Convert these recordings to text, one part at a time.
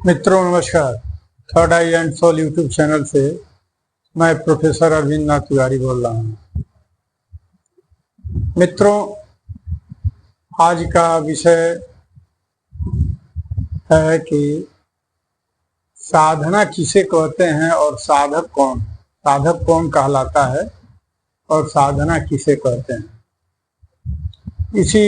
मित्रों नमस्कार। Third eye and soul YouTube channel से मैं प्रोफेसर अरविंद नाथ तिवारी बोल रहा हूँ। मित्रों, आज का विषय है कि साधना किसे कहते हैं और साधक कौन कहलाता है और साधना किसे कहते हैं। इसी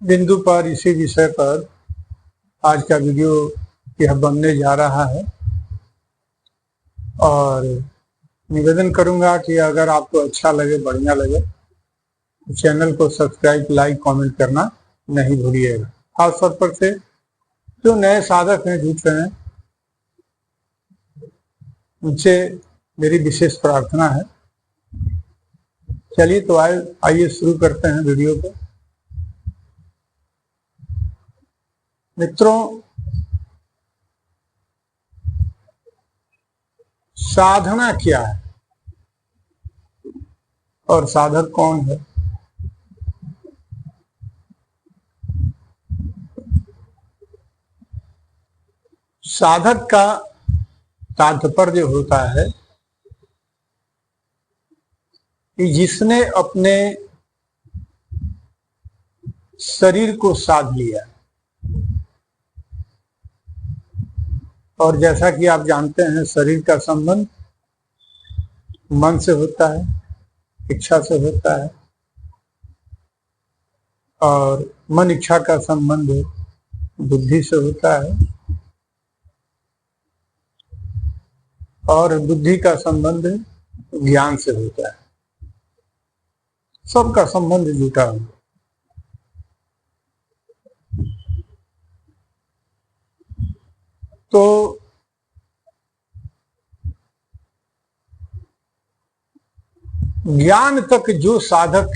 बिंदु पर, इसी विषय पर आज का वीडियो यह बनने जा रहा है और निवेदन करूंगा कि अगर आपको अच्छा लगे, बढ़िया लगे तो चैनल को सब्सक्राइब, लाइक, कमेंट करना नहीं भूलिएगा। खासतौर पर से जो नए साधक हैं, जुट रहे हैं, उनसे मेरी विशेष प्रार्थना है। चलिए तो आइए शुरू करते हैं वीडियो को। मित्रों, साधना क्या है और साधक कौन है? साधक का तात्पर्य होता है कि जिसने अपने शरीर को साध लिया। और जैसा कि आप जानते हैं, शरीर का संबंध मन से होता है, इच्छा से होता है, और मन इच्छा का संबंध बुद्धि से होता है, और बुद्धि का संबंध ज्ञान से होता है। सबका संबंध जुटा हुआ। तो ज्ञान तक जो साधक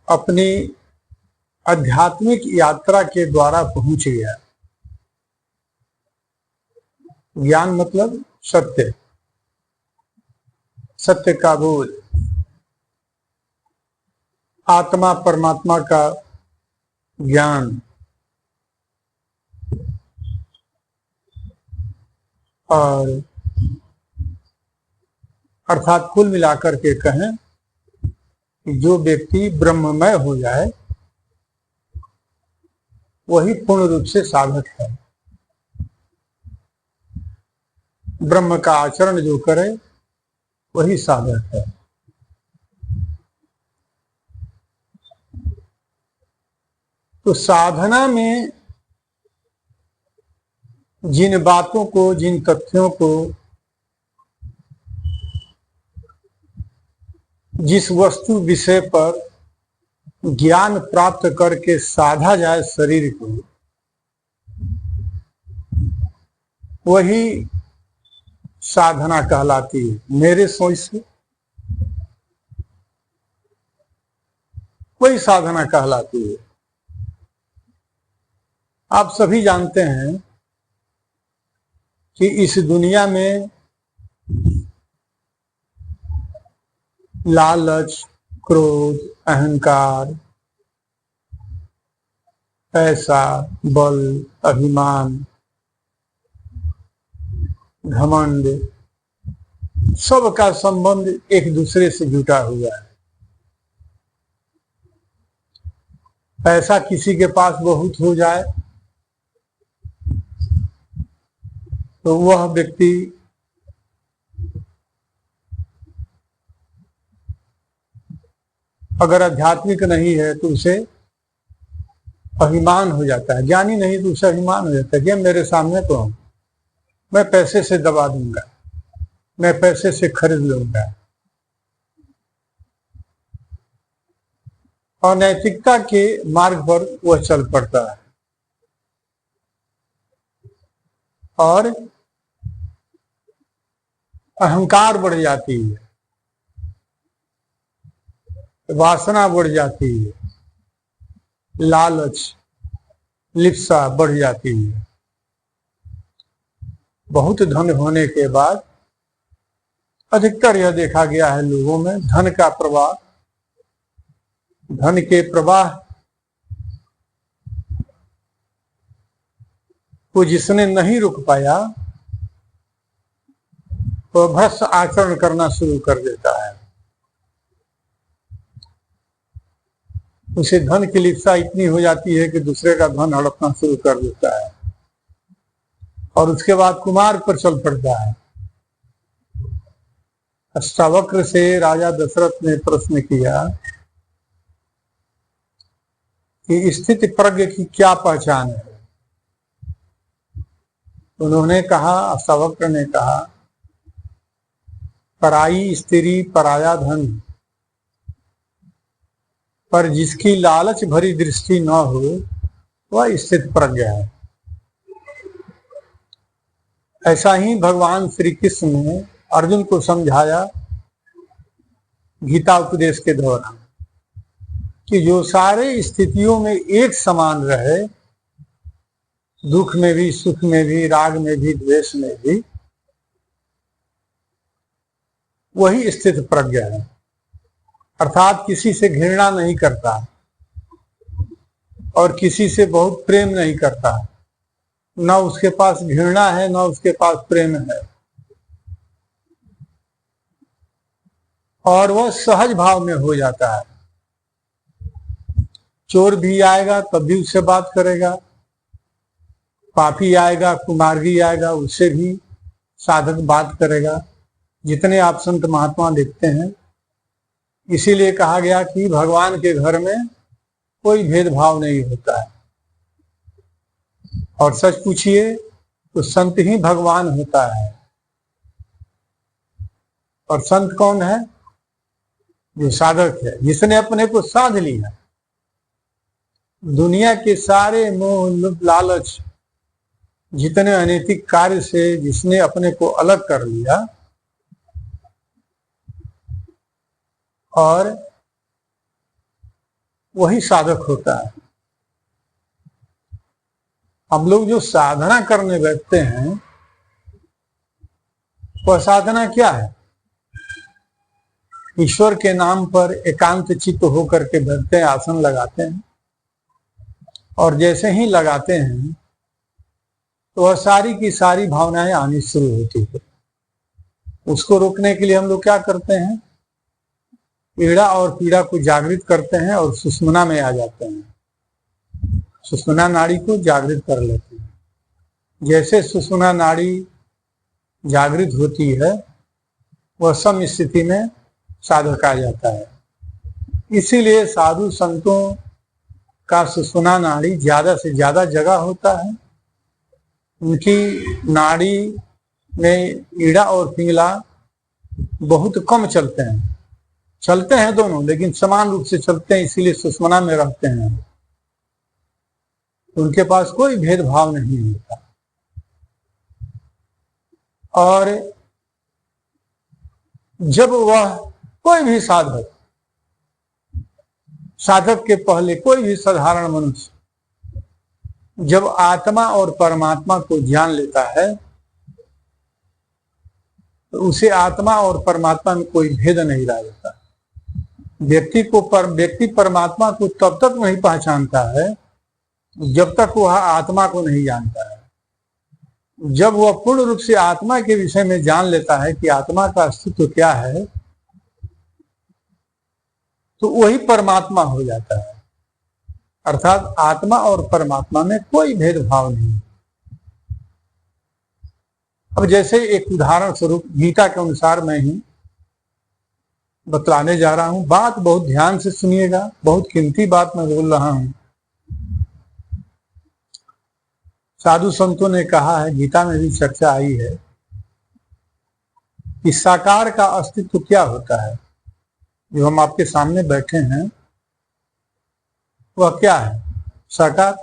अपनी आध्यात्मिक यात्रा के द्वारा पहुंच गया, ज्ञान मतलब सत्य, सत्य का बोध, आत्मा परमात्मा का ज्ञान, और अर्थात कुल मिलाकर के कहें कि जो व्यक्ति ब्रह्ममय हो जाए वही पूर्ण रूप से साधक है। ब्रह्म का आचरण जो करे वही साधक है। तो साधना में जिन बातों को, जिन तथ्यों को, जिस वस्तु विषय पर ज्ञान प्राप्त करके साधा जाए शरीर को, वही साधना कहलाती है। मेरे सोच से वही साधना कहलाती है। आप सभी जानते हैं कि इस दुनिया में लालच, क्रोध, अहंकार, पैसा, बल, अभिमान, घमंड, सबका संबंध एक दूसरे से जुटा हुआ है। पैसा किसी के पास बहुत हो जाए तो वह व्यक्ति अगर आध्यात्मिक नहीं है तो उसे अभिमान हो जाता है। ज्ञानी नहीं तो उसे अभिमान हो जाता है कि मेरे सामने तो हूं, मैं पैसे से दबा दूंगा, मैं पैसे से खरीद लूंगा। और नैतिकता के मार्ग पर वह चल पड़ता है और अहंकार बढ़ जाती है, वासना बढ़ जाती है, लालच, लिप्सा बढ़ जाती है। बहुत धन होने के बाद अधिकतर यह देखा गया है लोगों में धन का प्रवाह, धन के प्रवाह को जिसने नहीं रुक पाया तो भ्रष्ट आचरण करना शुरू कर देता है। उसे धन की लिप्सा इतनी हो जाती है कि दूसरे का धन हड़पना शुरू कर देता है और उसके बाद कुमार पर चल पड़ता है। अष्टावक्र से राजा दशरथ ने प्रश्न किया कि स्थिति प्रज्ञ की क्या पहचान है। उन्होंने कहा, अष्टावक्र ने कहा, पराई स्त्री पराया धन, पर जिसकी लालच भरी दृष्टि न हो वह स्थित प्रज्ञ है। ऐसा ही भगवान श्री कृष्ण ने अर्जुन को समझाया गीता उपदेश के दौरान कि जो सारे स्थितियों में एक समान रहे, दुख में भी, सुख में भी, राग में भी, द्वेष में भी, वही स्थित प्रज्ञ है। अर्थात किसी से घृणा नहीं करता और किसी से बहुत प्रेम नहीं करता। न उसके पास घृणा है, न उसके पास प्रेम है, और वह सहज भाव में हो जाता है। चोर भी आएगा तब भी उससे बात करेगा, पापी आएगा, कुमार्गी आएगा, उससे भी साधक बात करेगा। जितने आप संत महात्मा देखते हैं, इसीलिए कहा गया कि भगवान के घर में कोई भेदभाव नहीं होता है। और सच पूछिए तो संत ही भगवान होता है। और संत कौन है? जो साधक है, जिसने अपने को साध लिया। दुनिया के सारे मोह, लोभ, लालच, जितने अनैतिक कार्य से जिसने अपने को अलग कर लिया और वही साधक होता है। हम लोग जो साधना करने बैठते हैं, वह साधना क्या है? ईश्वर के नाम पर एकांत चित्त होकर के बैठते हैं, आसन लगाते हैं, और जैसे ही लगाते हैं तो वह सारी की सारी भावनाएं आनी शुरू होती है। उसको रोकने के लिए हम लोग क्या करते हैं? पीड़ा और पीड़ा को जागृत करते हैं और सुषुम्ना में आ जाते हैं। सुषुम्ना नाड़ी को जागृत कर लेते हैं। जैसे सुषुम्ना नाड़ी जागृत होती है, वह सम स्थिति में साधक आ जाता है। इसीलिए साधु संतों का सुषुम्ना नाड़ी ज्यादा से ज्यादा जगह होता है। उनकी नाड़ी में ईड़ा और पिंगला बहुत कम चलते हैं। चलते हैं दोनों, लेकिन समान रूप से चलते हैं, इसीलिए सुषुम्ना में रहते हैं। उनके पास कोई भेदभाव नहीं होता। और जब वह कोई भी साधक के पहले कोई भी साधारण मनुष्य जब आत्मा और परमात्मा को जान लेता है, तो उसे आत्मा और परमात्मा में कोई भेद नहीं रह जाता। व्यक्ति परमात्मा को तब तक नहीं पहचानता है जब तक वह आत्मा को नहीं जानता है। जब वह पूर्ण रूप से आत्मा के विषय में जान लेता है कि आत्मा का अस्तित्व क्या है, तो वही परमात्मा हो जाता है। अर्थात आत्मा और परमात्मा में कोई भेदभाव नहीं। अब जैसे एक उदाहरण स्वरूप गीता के अनुसार मैं ही बतलाने जा रहा हूं। बात बहुत ध्यान से सुनिएगा, बहुत कीमती बात मैं बोल रहा हूं। साधु संतों ने कहा है, गीता में भी चर्चा आई है कि साकार का अस्तित्व क्या होता है। जो हम आपके सामने बैठे हैं वह क्या है? साकार।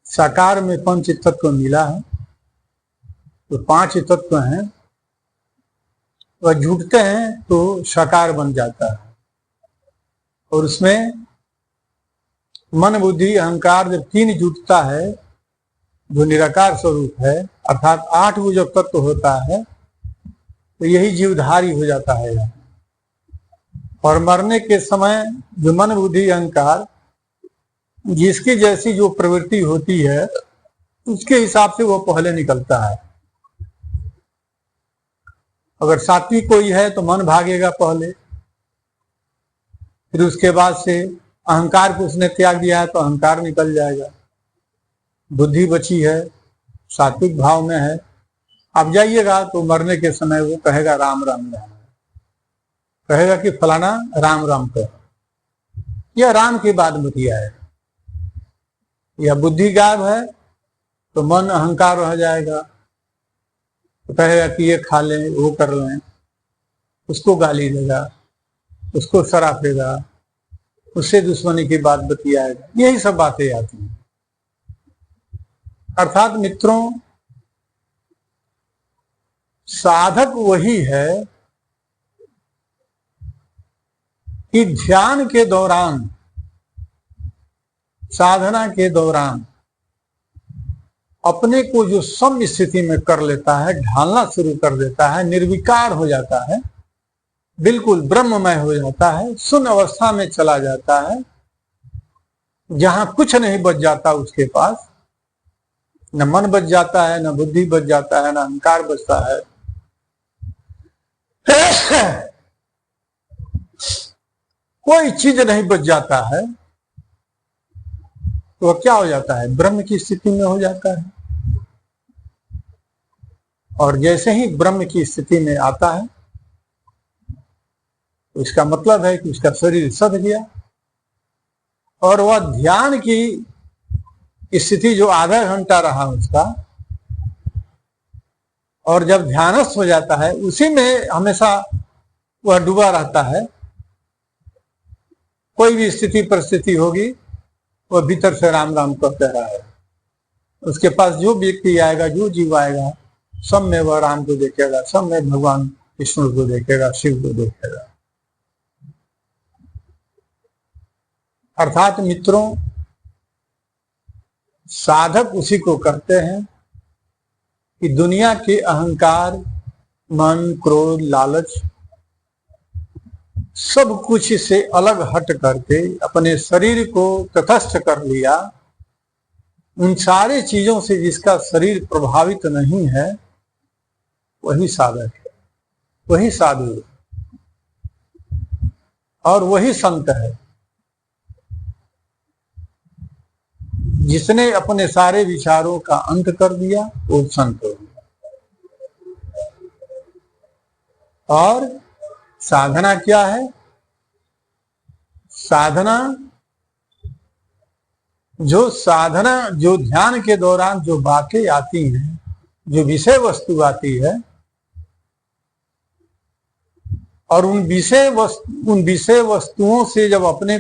साकार में पंच तत्व मिला है, तो पांच तत्व हैं, वह जुटते हैं तो साकार बन जाता है। और उसमें मन, बुद्धि, अहंकार जब तीन जुटता है, जो निराकार स्वरूप है, अर्थात 8 वो जब तत्व होता है, तो यही जीवधारी हो जाता है। और मरने के समय जो मन, बुद्धि, अहंकार जिसकी जैसी जो प्रवृत्ति होती है उसके हिसाब से वो पहले निकलता है। अगर सात्विक कोई है तो मन भागेगा पहले, फिर उसके बाद से अहंकार को उसने त्याग दिया है तो अहंकार निकल जाएगा। बुद्धि बची है, सात्विक भाव में है, आप जाइएगा तो मरने के समय वो कहेगा राम राम राम, कहेगा कि फलाना राम राम कह, यह राम की बात बतिया है। यह बुद्धि गायब है तो मन अहंकार रह जाएगा, तो कहेगा कि ये खा लें, वो कर लें, उसको गाली देगा, उसको सरापेगा, उससे दुश्मनी की बात बतियाएगा, यही सब बातें आती हैं। अर्थात मित्रों, साधक वही है कि ध्यान के दौरान, साधना के दौरान अपने को जो सम स्थिति में कर लेता है, ढालना शुरू कर देता है, निर्विकार हो जाता है, बिल्कुल ब्रह्ममय हो जाता है, शून्य अवस्था में चला जाता है, जहां कुछ नहीं बच जाता उसके पास, न मन बच जाता है, न बुद्धि बच जाता है, न अहंकार बचता है। कोई चीज नहीं बच जाता है, तो क्या हो जाता है? ब्रह्म की स्थिति में हो जाता है। और जैसे ही ब्रह्म की स्थिति में आता है तो इसका मतलब है कि उसका शरीर सध गया, और वह ध्यान की स्थिति जो आधा घंटा रहा उसका, और जब ध्यानस्थ हो जाता है उसी में हमेशा वह डूबा रहता है। कोई भी स्थिति परिस्थिति होगी वह भीतर से राम राम कहते रहा है। उसके पास जो व्यक्ति आएगा, जो जीव आएगा, सब में वह राम को देखेगा, सब में भगवान विष्णु को देखेगा, शिव को देखेगा। अर्थात मित्रों, साधक उसी को करते हैं कि दुनिया के अहंकार, मन, क्रोध, लालच, सब कुछ से अलग हट करके अपने शरीर को तटस्थ कर लिया। उन सारी चीजों से जिसका शरीर प्रभावित नहीं है वही साधक है, वही साधु है और वही संत है। जिसने अपने सारे विचारों का अंत कर दिया वो संत हो गया। और साधना क्या है? साधना जो ध्यान के दौरान जो बातें आती हैं, जो विषय वस्तु आती है, और उन विषय वस्तुओं से जब अपने